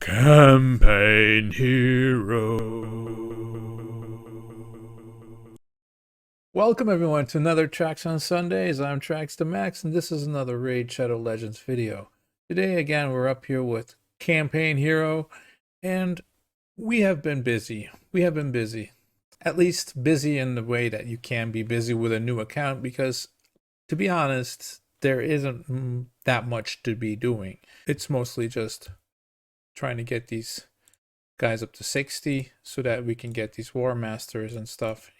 Campaign Hero. Welcome everyone to another Tracks on Sundays. I'm Tracks to Max, and this is another Raid Shadow Legends video. Today again we're up here with Campaign Hero, and we have been busy. At least busy in the way that you can be busy with a new account, because to be honest, there isn't that much to be doing. It's mostly just trying to get these guys up to 60 so that we can get these war masters and stuff,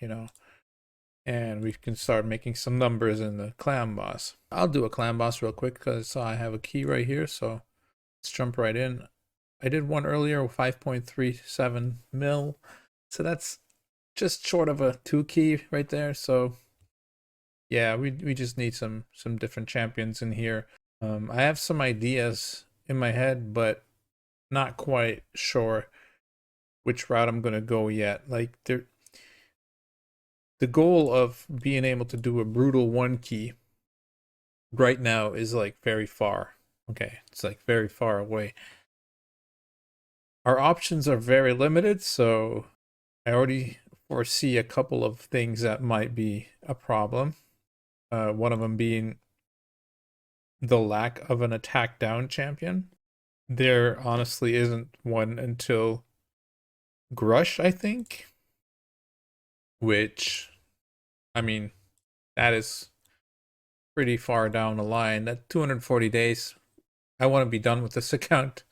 and we can start making some numbers in the clan boss. I'll do a clan boss real quick because I have a key right here, so let's jump right in. I did one earlier with 5.37 mil, so that's just short of a 2 key right there. So yeah, we just need some different champions in here. I have some ideas in my head, but not quite sure which route I'm gonna go yet. Like, the goal of being able to do a brutal 1 key right now is like very far. Okay, it's like very far away. Our options are very limited, so I already foresee a couple of things that might be a problem. One of them being the lack of an attack down champion. There honestly isn't one until Grush, I think. Which, I mean, that is pretty far down the line. That 240 days, I want to be done with this account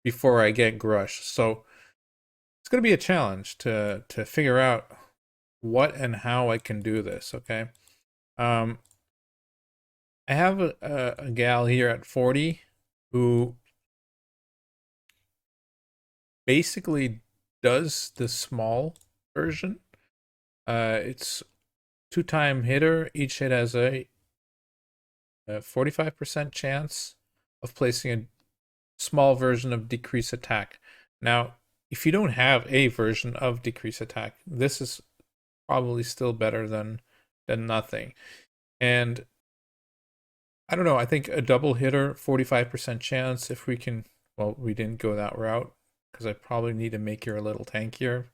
before I get Grush. So it's going to be a challenge to figure out what and how I can do this, okay? I have a gal here at 40 who basically does the small version. It's 2-time hitter. Each hit has a 45% chance of placing a small version of decrease attack. Now, if you don't have a version of decrease attack, this is probably still better than nothing. And I don't know, I think a double hitter, 45% chance, if we can, well, we didn't go that route because I probably need to make her a little tankier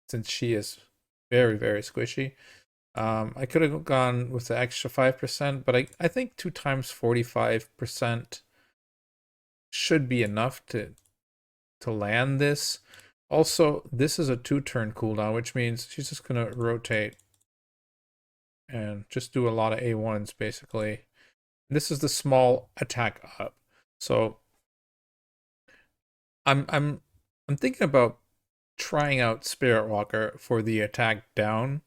since she is very, very squishy. I could have gone with the extra 5%, but I think 2 times 45% should be enough to land this. Also, this is a 2-turn cooldown, which means she's just gonna rotate and just do a lot of A1s basically. This is the small attack up. So I'm thinking about trying out Spirit Walker for the attack down,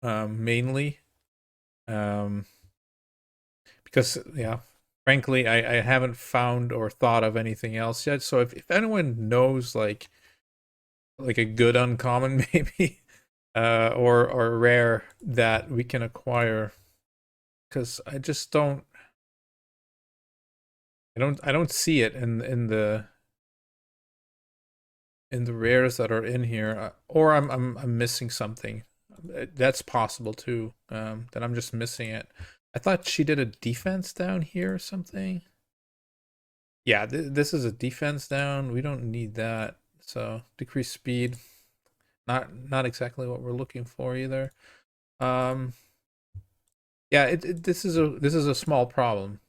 mainly. Because yeah, frankly, I haven't found or thought of anything else yet. So if anyone knows like a good uncommon maybe, or rare that we can acquire, because I just I don't see it in the rares that are in here, or I'm missing something. That's possible too. That I'm just missing it. I thought she did a defense down here or something. Yeah, this is a defense down. We don't need that. So decrease speed, not exactly what we're looking for either. Yeah, this is a small problem.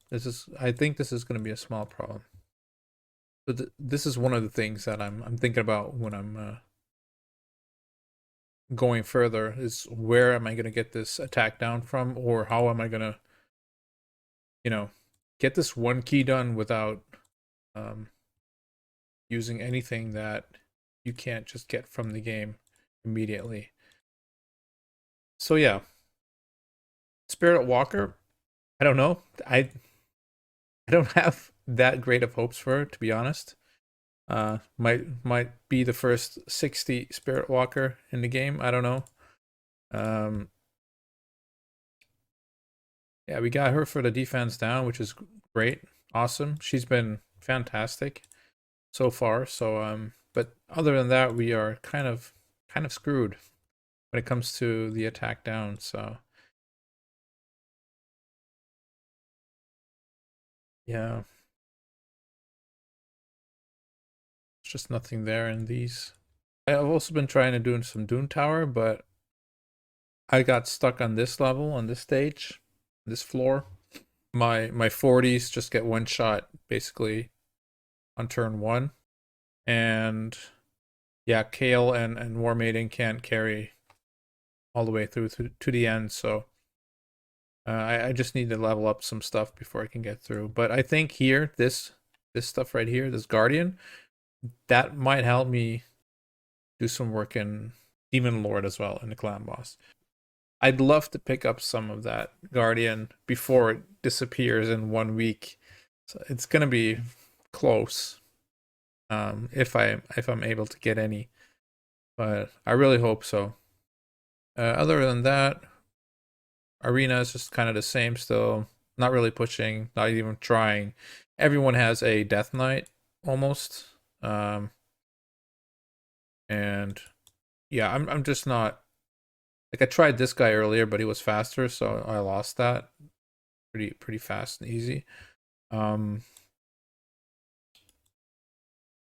I think this is going to be a small problem. But this is one of the things that I'm thinking about when I'm going further, is where am I going to get this attack down from, or how am I going to, get this 1 key done without using anything that you can't just get from the game immediately. So yeah, Spirit Walker, I don't know. I don't have that great of hopes for her, to be honest. Might be the first 60 Spirit Walker in the game. I don't know. Yeah, we got her for the defense down, which is great, awesome. She's been fantastic so far. So but other than that, we are kind of screwed when it comes to the attack down. So yeah, just nothing there in these. I've also been trying to do some Dune Tower, but I got stuck on this level, on this stage, this floor. My 40s just get one shot basically on turn 1. And yeah, Kale and War Maiden can't carry all the way through to the end, so I just need to level up some stuff before I can get through. But I think here, this stuff right here, this Guardian, that might help me do some work in Demon Lord as well, in the clan boss. I'd love to pick up some of that Guardian before it disappears in 1 week. So it's gonna be close, if I'm able to get any, but I really hope so. Other than that, Arena is just kind of the same still. Not really pushing, not even trying. Everyone has a Death Knight almost. And yeah, I'm just not, like, I tried this guy earlier, but he was faster, so I lost that pretty fast and easy. But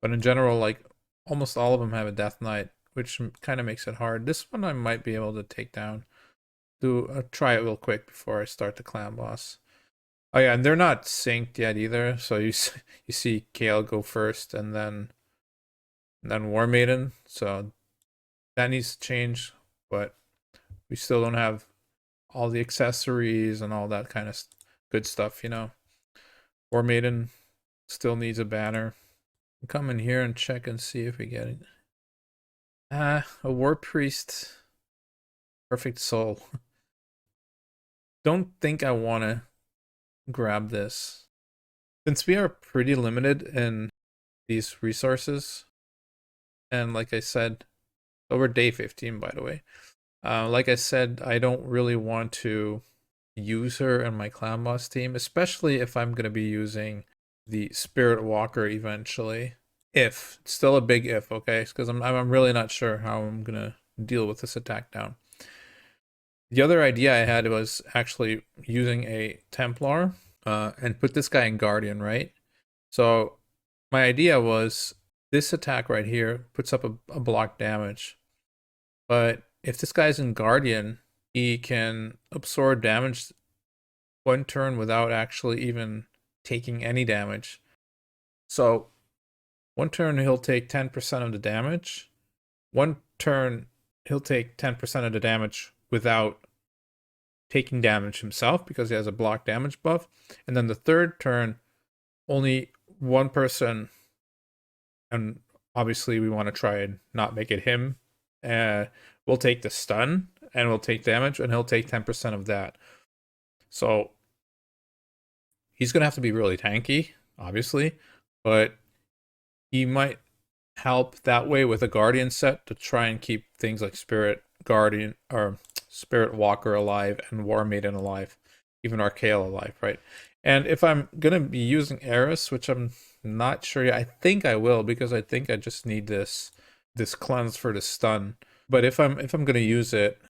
in general, like, almost all of them have a Death Knight, which kind of makes it hard. This one I might be able to take down. Try it real quick before I start the clan boss. Oh yeah, and they're not synced yet either. So you see Kale go first, and then War Maiden. So that needs to change, but we still don't have all the accessories and all that kind of good stuff, you know. War Maiden still needs a banner. I'll come in here and check and see if we get it. A War Priest, Perfect Soul. Don't think I want to grab this. Since we are pretty limited in these resources, and like I said, over day 15, by the way, like I said, I don't really want to use her in my clan boss team, especially if I'm going to be using the Spirit Walker eventually. If, still a big if, okay? Because I'm really not sure how I'm going to deal with this attack down. The other idea I had was actually using a Templar and put this guy in Guardian, right? So my idea was this attack right here puts up a block damage. But if this guy's in Guardian, he can absorb damage 1 turn without actually even taking any damage. So 1 turn he'll take 10% of the damage. 1 turn he'll take 10% of the damage without taking damage himself because he has a block damage buff. And then the 3rd turn, only 1 person, and obviously we want to try and not make it him, will take the stun and will take damage, and he'll take 10% of that. So he's going to have to be really tanky, obviously, but he might help that way with a Guardian set to try and keep things like Spirit Guardian or Spirit Walker alive and War Maiden alive, even Archael alive, right? And if I'm gonna be using Eris, which I'm not sure yet, I think I will, because I think I just need this cleanse for the stun. But if I'm gonna use it,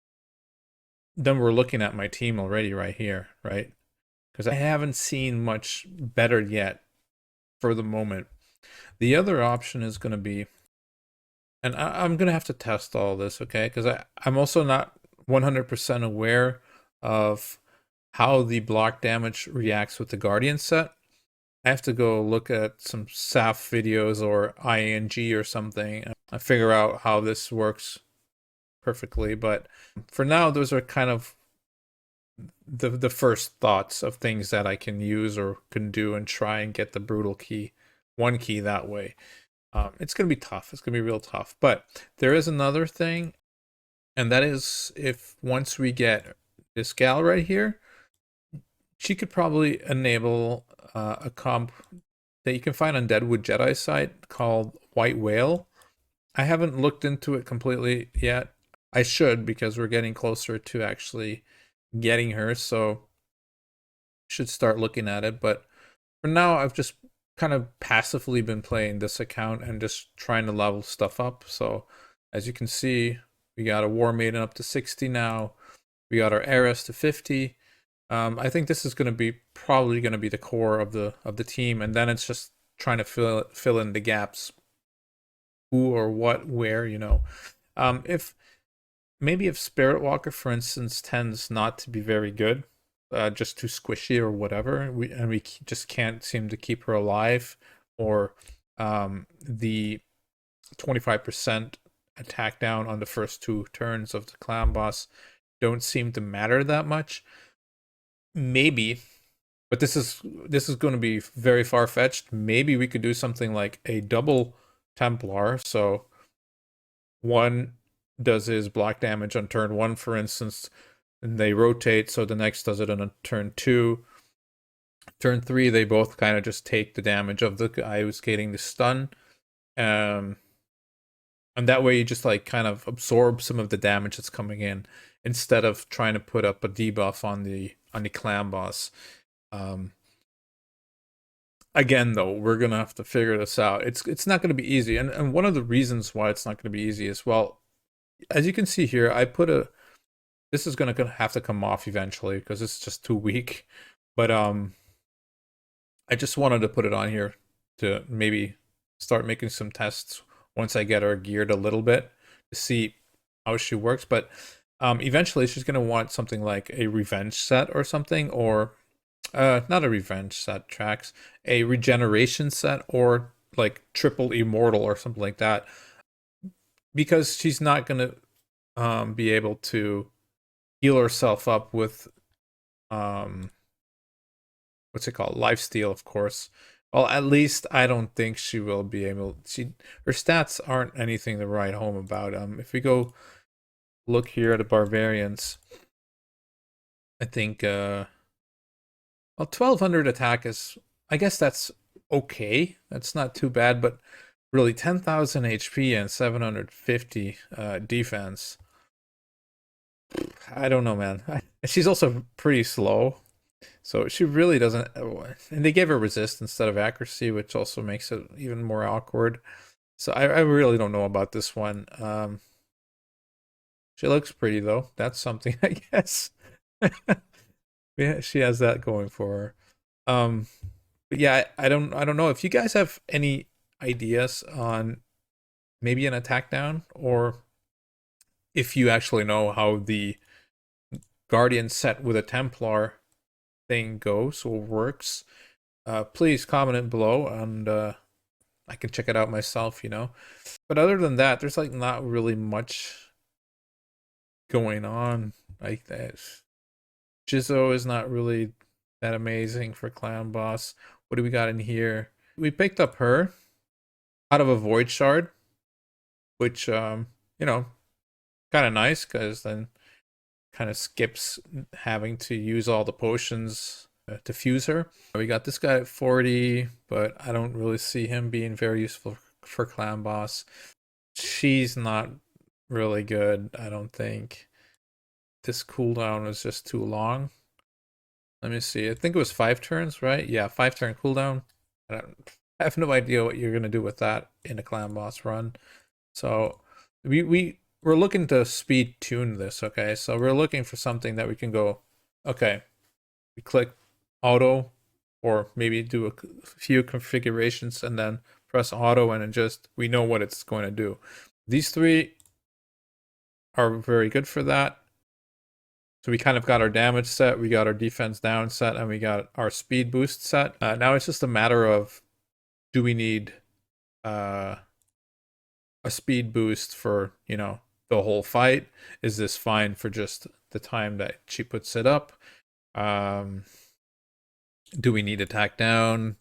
then we're looking at my team already right here, right? Because I haven't seen much better yet for the moment. The other option is gonna be, and I'm gonna have to test all this, okay? Because I'm also not 100% aware of how the block damage reacts with the Guardian set. I have to go look at some SAF videos or ING or something and figure out how this works perfectly. But for now, those are kind of the first thoughts of things that I can use or can do and try and get the brutal key, 1 key that way. It's going to be tough. It's going to be real tough. But there is another thing, and that is if once we get this gal right here, she could probably enable a comp that you can find on Deadwood Jedi's site called White Whale. I haven't looked into it completely yet. I should, because we're getting closer to actually getting her, so should start looking at it. But for now, I've just kind of passively been playing this account and just trying to level stuff up. So as you can see, we got a War Maiden up to 60 now. We got our Eris to 50. I think this is going to be probably going to be the core of the team, and then it's just trying to fill in the gaps who or what, where, you know. If maybe if Spirit Walker, for instance, tends not to be very good, just too squishy or whatever, we just can't seem to keep her alive, or the 25% attack down on the first 2 turns of the clan boss don't seem to matter that much. Maybe, but this is going to be very far-fetched. Maybe we could do something like a double Templar, so one does his block damage on turn 1, for instance, and they rotate, so the next does it on turn 2. Turn 3, they both kind of just take the damage of the guy who's getting the stun. And that way you just like kind of absorb some of the damage that's coming in, instead of trying to put up a debuff on the clan boss. Again, though, we're gonna have to figure this out. It's not gonna be easy, and one of the reasons why it's not gonna be easy is, well, as you can see here, I put a. This is gonna have to come off eventually because it's just too weak. But I just wanted to put it on here to maybe start making some tests once I get her geared a little bit to see how she works. But eventually she's gonna want something like a revenge set or something, or not a revenge set, Tracks, a regeneration set, or like triple immortal or something like that, because she's not gonna be able to heal herself up with what's it called, lifesteal, of course. Well, at least I don't think she will be able. Her stats aren't anything to write home about. If we go look here at the barbarians, I think well, 1200 attack is, I guess that's okay. That's not too bad, but really 10,000 HP and 750 defense. I don't know, man. She's also pretty slow, so she really doesn't. And they gave her resist instead of accuracy, which also makes it even more awkward. So I really don't know about this one. She looks pretty though. That's something, I guess. Yeah, she has that going for her. But yeah, I don't know if you guys have any ideas on maybe an attack down, or if you actually know how the Guardian set with a Templar thing goes or works. Please comment it below, and I can check it out myself, you know. But other than that, there's like not really much going on like that. Jizzo is not really that amazing for clan boss. What do we got in here? We picked up her out of a void shard, which you know, kind of nice, because then kind of skips having to use all the potions to fuse her. We got this guy at 40, but I don't really see him being very useful for clan boss. She's not really good, I don't think. This cooldown is just too long. Let me see. I think it was 5 turns, right? Yeah, 5-turn cooldown. I have no idea what you're gonna do with that in a clan boss run. So we're looking to speed tune this, okay? So we're looking for something that we can go, okay, we click auto, or maybe do a few configurations and then press auto, and we know what it's going to do. These 3 are very good for that. So we kind of got our damage set, we got our defense down set, and we got our speed boost set. Now it's just a matter of, do we need a speed boost for, you know, the whole fight? Is this fine for just the time that she puts it up? Do we need attack down?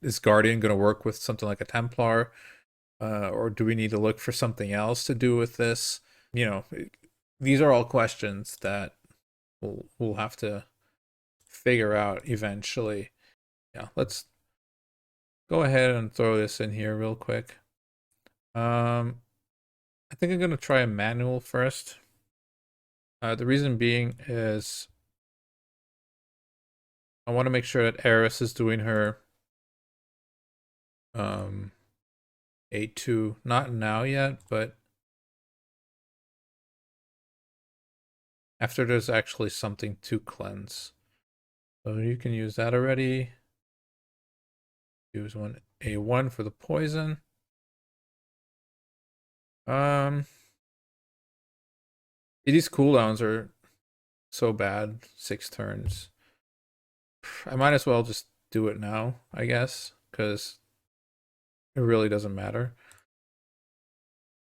Is Guardian going to work with something like a Templar? Or do we need to look for something else to do with this? You know, these are all questions that we'll have to figure out eventually. Yeah, let's go ahead and throw this in here real quick. I think I'm going to try a manual first. The reason being is I want to make sure that Eris is doing her A2, not now yet, but after there's actually something to cleanse. So you can use that already. Use one A1 for the poison. Um, these cooldowns are so bad. 6 turns. I might as well just do it now, I guess, because it really doesn't matter.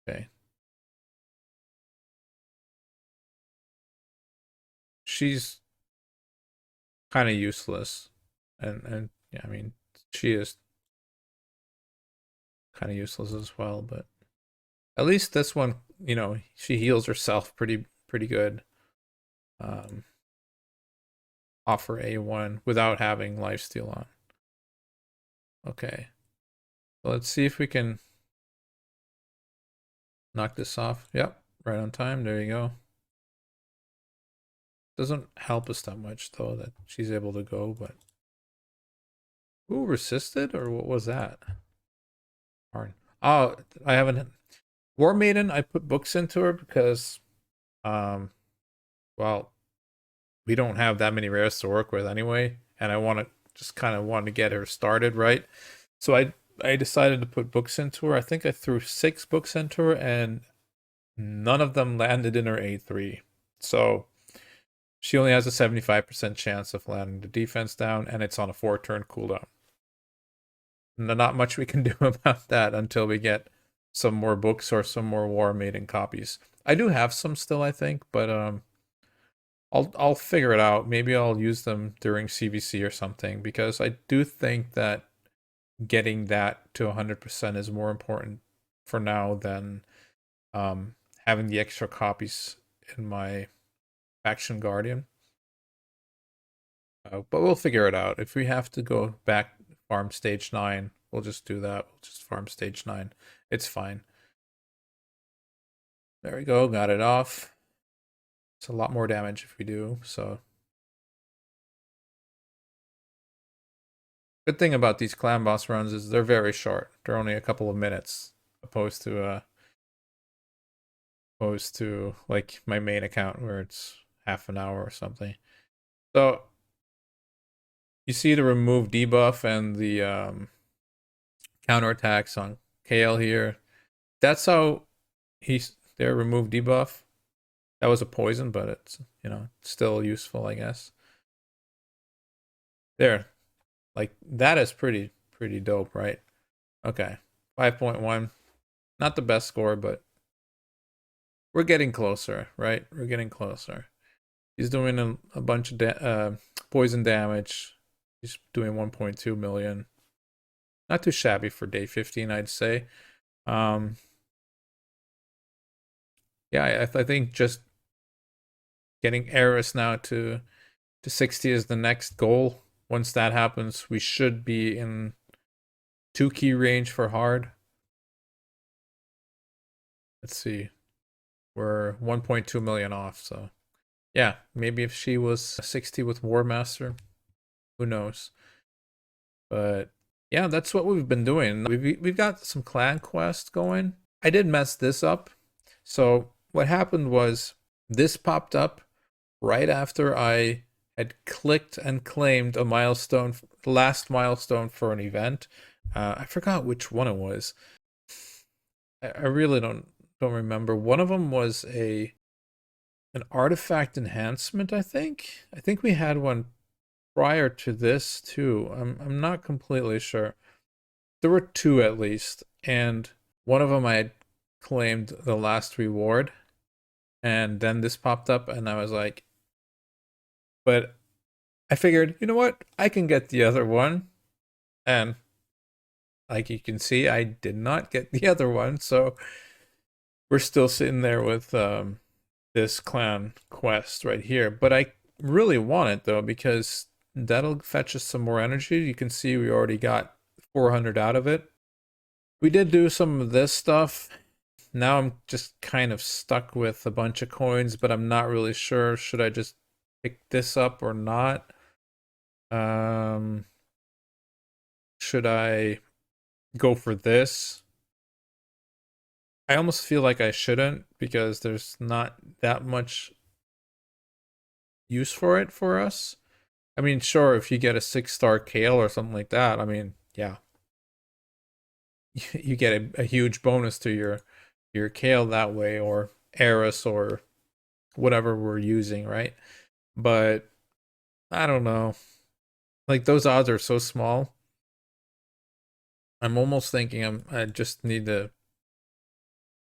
Okay. She's kind of useless. And yeah, I mean, she is kind of useless as well, but at least this one, she heals herself pretty good. Um, Offer A1 without having lifesteal on. Okay. So let's see if we can knock this off. Yep, right on time. There you go. Doesn't help us that much though that she's able to go, but ooh, resisted, or what was that? Darn. Oh, I haven't. War Maiden, I put books into her because um well, we don't have that many rares to work with anyway, and I want to just kind of want to get her started, right? So I decided to put books into her. I think I threw 6 books into her, and none of them landed in her A3. So she only has a 75% chance of landing the defense down, and it's on a 4-turn cooldown. Not much we can do about that until we get some more books or some more War Maiden copies. I do have some still, I think, but I'll figure it out. Maybe I'll use them during CVC or something, because I do think that getting that to 100% is more important for now than having the extra copies in my Faction Guardian. But we'll figure it out. If we have to go back farm stage 9, we'll just do that. We'll just farm stage 9. It's fine. There we go. Got it off. It's a lot more damage if we do, so. Good thing about these clan boss runs is they're very short. They're only a couple of minutes, opposed to like my main account where it's half an hour or something. So you see the remove debuff and the counterattacks on KL here. That's how their remove debuff. That was a poison, but it's still useful, I guess. There, like that is pretty dope, right? Okay, 5.1, not the best score, but we're getting closer, right? We're getting closer. He's doing a bunch of poison damage. He's doing 1.2 million. Not too shabby for day 15, I'd say. Yeah, I think just getting Eris now to 60 is the next goal. Once that happens, we should be in 2 key range for hard. Let's see. We're 1.2 million off, so yeah, maybe if she was 60 with War Master, who knows. But yeah, that's what we've been doing. We've got some clan quests going. I did mess this up. So what happened was this popped up right after I had clicked and claimed a milestone, last milestone for an event. I forgot which one it was. I really don't remember. One of them was an artifact enhancement, I think. I think we had one prior to this too. I'm not completely sure. There were 2 at least, and one of them I had claimed the last reward, and then this popped up, and I was like, but I figured, you know what? I can get the other one, and like you can see, I did not get the other one, so we're still sitting there with this clan quest right here. But I really want it though, because that'll fetch us some more energy. You can see we already got 400 out of it. We did do some of this stuff. Now I'm just kind of stuck with a bunch of coins, but I'm not really sure. Should I just pick this up or not? Should I go for this? I almost feel like I shouldn't, because there's not that much use for it for us. I mean, sure, if you get a 6-star Kale or something like that, I mean, yeah. You get a huge bonus to your your Kale that way, or Eris, or whatever we're using, right? But I don't know. Like those odds are so small. I'm almost thinking I just need to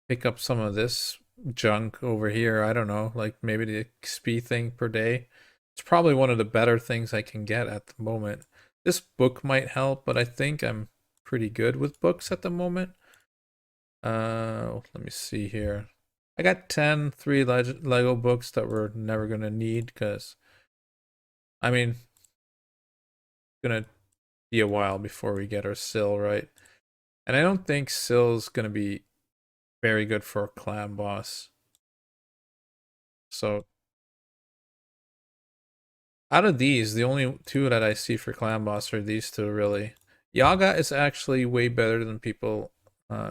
pick up some of this junk over here. I don't know, like maybe the XP thing per day. It's probably one of the better things I can get at the moment. This book might help, but I think I'm pretty good with books at the moment. Let me see here. I got 10 Lego books that we're never gonna need because, I mean, it's gonna be a while before we get our Sill, right? And I don't think Sill's gonna be very good for a clan boss. So out of these, the only two that I see for clan boss are these two, really. Yaga is actually way better than people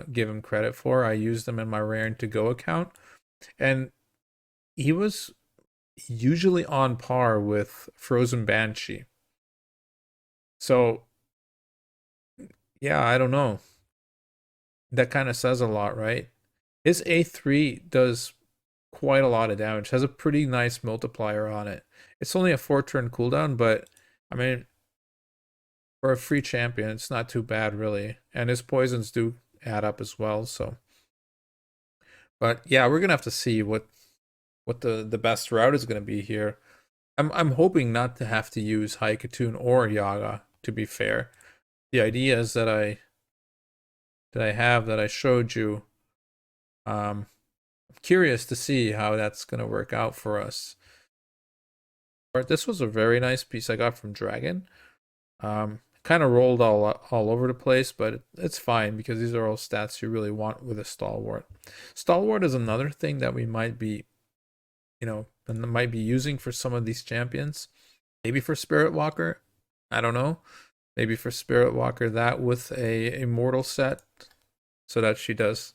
give him credit for. I used him in my Raring to Go account, and he was usually on par with Frozen Banshee. So, yeah, I don't know. That kind of says a lot, right? His A3 does quite a lot of damage, has a pretty nice multiplier on it. It's only a 4-turn cooldown, but I mean, for a free champion, it's not too bad, really. And his poisons do add up as well, so. But yeah, we're gonna have to see what the best route is gonna be here. I'm hoping not to have to use Haikatun or Yaga, to be fair. The ideas that I have that I showed you, I'm curious to see how that's gonna work out for us. This was a very nice piece I got from Dragon. Kind of rolled all over the place, but it's fine because these are all stats you really want with a Stalwart. Stalwart is another thing that we might be, might be using for some of these champions. Maybe for Spirit Walker, I don't know. Maybe for Spirit Walker, that with a immortal set, so that she does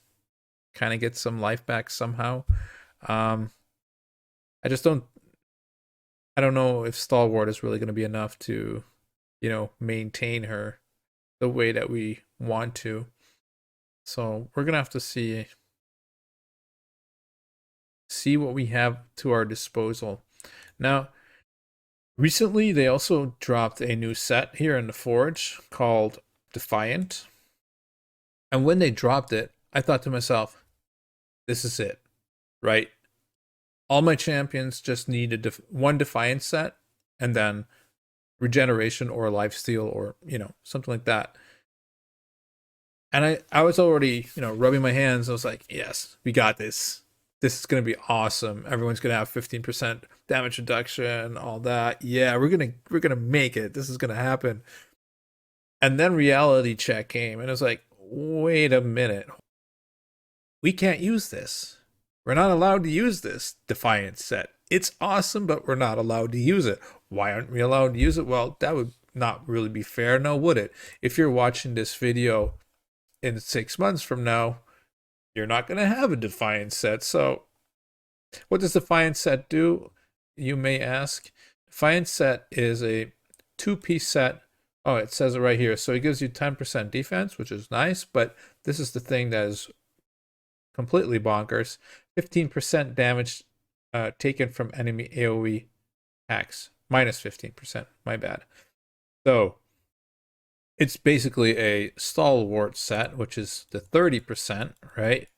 kind of get some life back somehow. I just don't. I don't know if Stalwart is really going to be enough to, maintain her the way that we want to. So we're going to have to see what we have to our disposal. Now, recently they also dropped a new set here in the Forge called Defiant. And when they dropped it, I thought to myself, this is it, right? All my champions just need one Defiant set, and then regeneration or lifesteal or something like that. And I was already rubbing my hands. I was like, yes, we got this. This is gonna be awesome. Everyone's gonna have 15% damage reduction, all that. Yeah, we're gonna make it. This is gonna happen. And then reality check came, and it was like, wait a minute, we can't use this. We're not allowed to use this Defiant set. It's awesome, but we're not allowed to use it. Why aren't we allowed to use it? Well, that would not really be fair, now would it? If you're watching this video in 6 months from now, you're not going to have a Defiant set. So what does Defiant set do, you may ask? Defiant set is a 2-piece set. Oh, it says it right here. So it gives you 10% defense, which is nice, but this is the thing that is completely bonkers. 15% damage taken from enemy AoE attacks. Minus 15%, my bad. So it's basically a Stalwart set, which is the 30%, right?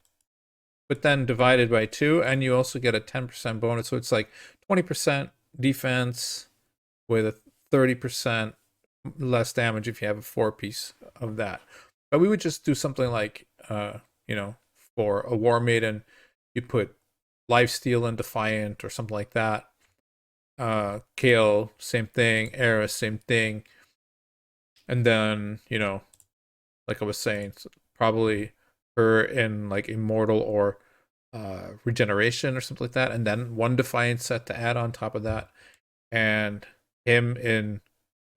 But then divided by 2, and you also get a 10% bonus. So it's like 20% defense with a 30% less damage if you have a 4-piece of that. But we would just do something like, for a War Maiden, you put Lifesteal and Defiant or something like that. Kale, same thing. Eris, same thing. And then, like I was saying, probably her in like Immortal or Regeneration or something like that. And then one Defiant set to add on top of that. And him in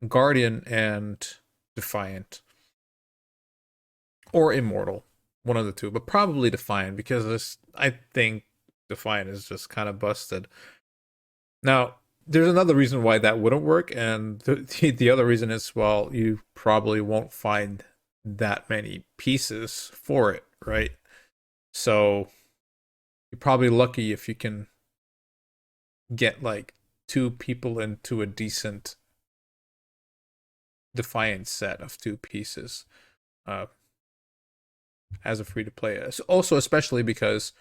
Guardian and Defiant. Or Immortal. One of the two. But probably Defiant, because I think Defiant is just kind of busted. Now, there's another reason why that wouldn't work, and the other reason is, well, you probably won't find that many pieces for it, right? So you're probably lucky if you can get like 2 people into a decent Defiant set of 2 pieces uh, as a free to play. Also, especially because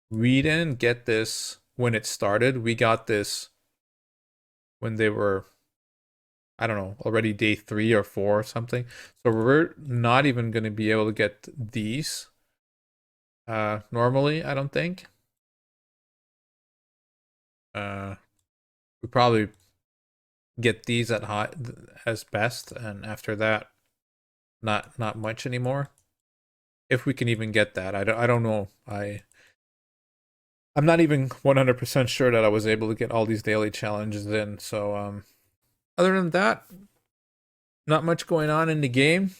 we didn't get this when it started. We got this when they were, I don't know, already day 3 or 4 or something. So we're not even going to be able to get these normally, I don't think. We probably get these at high as best, and after that, not much anymore. If we can even get that, I don't know. I'm not even 100% sure that I was able to get all these daily challenges in. So other than that, not much going on in the game.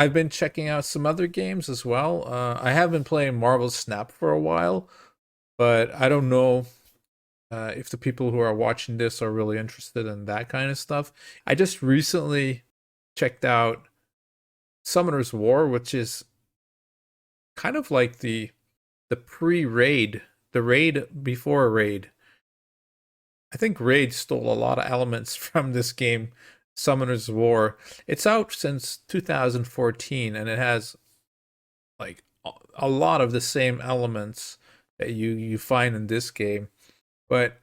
I've been checking out some other games as well. I have been playing Marvel Snap for a while, but I don't know if the people who are watching this are really interested in that kind of stuff. I just recently checked out Summoner's War, which is kind of like the pre-raid, the raid before raid. I think raid stole a lot of elements from this game, Summoner's War. It's out since 2014, and it has like a lot of the same elements that you find in this game. But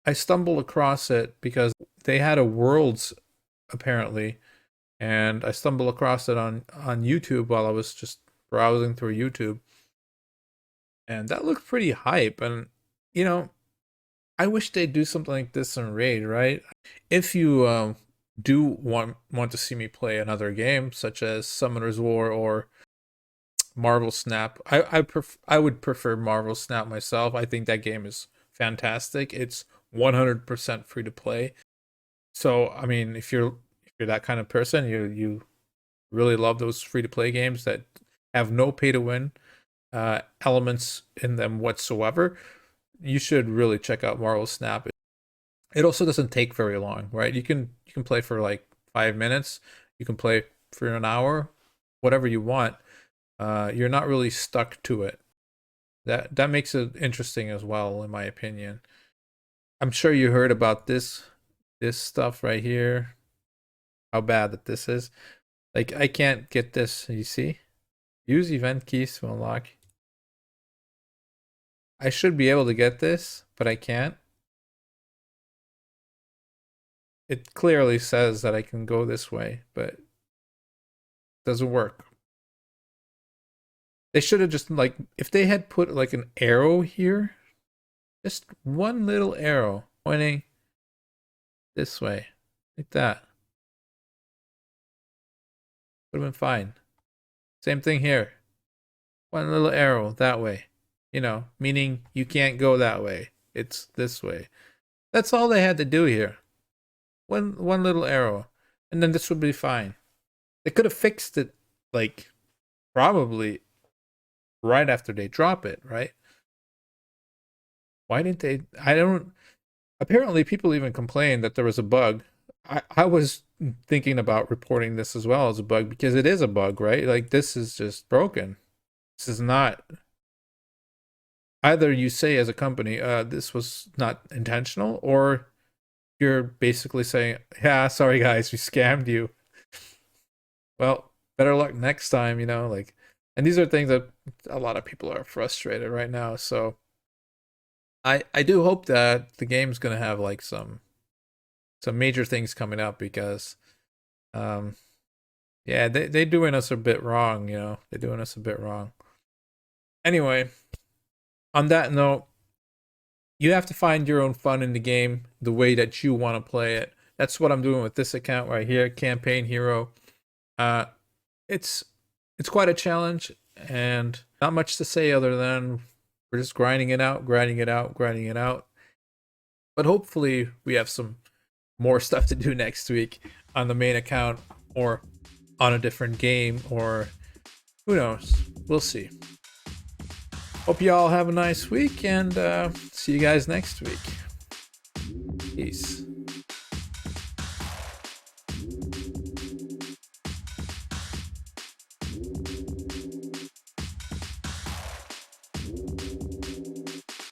I stumbled across it because they had a Worlds apparently, and I stumbled across it on YouTube while I was just browsing through YouTube, and that looked pretty hype. And you know, I wish they'd do something like this in Raid, right? If you do want to see me play another game such as Summoner's War or Marvel Snap, I would prefer Marvel Snap myself. I think that game is fantastic. It's 100% free to play. So I mean, if you're that kind of person, you really love those free to play games that have no pay to win elements in them whatsoever, you should really check out Marvel Snap. It also doesn't take very long, right? You can play for like 5 minutes. You can play for an hour, whatever you want. You're not really stuck to it. That makes it interesting as well, in my opinion. I'm sure you heard about this stuff right here. How bad that this is. Like, I can't get this. You see? Use event keys to unlock. I should be able to get this, but I can't. It clearly says that I can go this way, but it doesn't work. They should have just, like, if they had put like an arrow here, just one little arrow pointing this way, like that, would have been fine. Same thing here. One little arrow that way, meaning you can't go that way. It's this way. That's all they had to do here. One little arrow, and then this would be fine. They could have fixed it, like, probably right after they drop it, right? Why didn't they? I don't. Apparently, people even complained that there was a bug. I was thinking about reporting this as well as a bug, because it is a bug, right? Like, this is just broken. This is not. Either you say as a company, this was not intentional, or you're basically saying, yeah, sorry guys, we scammed you. Well, better luck next time, like, and these are things that a lot of people are frustrated right now. So I do hope that the game's gonna have like some major things coming up, because yeah, they're doing us a bit wrong, they're doing us a bit wrong. Anyway, on that note, you have to find your own fun in the game the way that you want to play it. That's what I'm doing with this account right here, CampaignHero. It's quite a challenge, and not much to say other than we're just grinding it out. But hopefully we have some more stuff to do next week on the main account, or on a different game, or who knows. We'll see. Hope you all have a nice week, and see you guys next week. Peace.